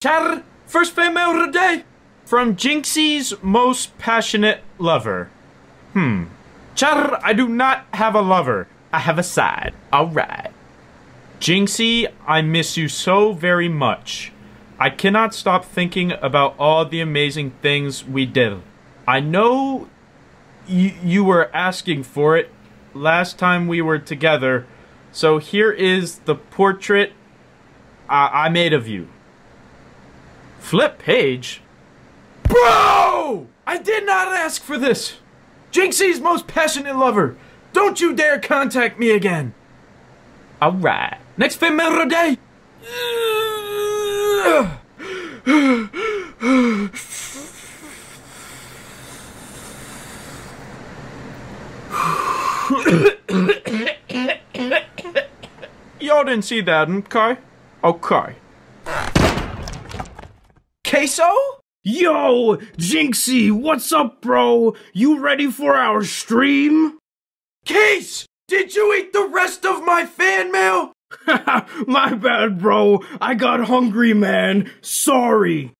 Char, first fan mail of the day. From Jynzxi's most passionate lover. Char, I do not have a lover. I have a side. Alright. Jynzxi, I miss you so very much. I cannot stop thinking about all the amazing things we did. I know you were asking for it last time we were together, so here is the portrait I made of you. Flip page? Bro! I did not ask for this! Jynzxi's most passionate lover! Don't you dare contact me again! Alright. Next fan mail of the day! Y'all didn't see that, okay? Okay. Queso? Yo, Jynzxi, what's up, bro? You ready for our stream? Case! Did you eat the rest of my fan mail? My bad, bro. I got hungry, man. Sorry.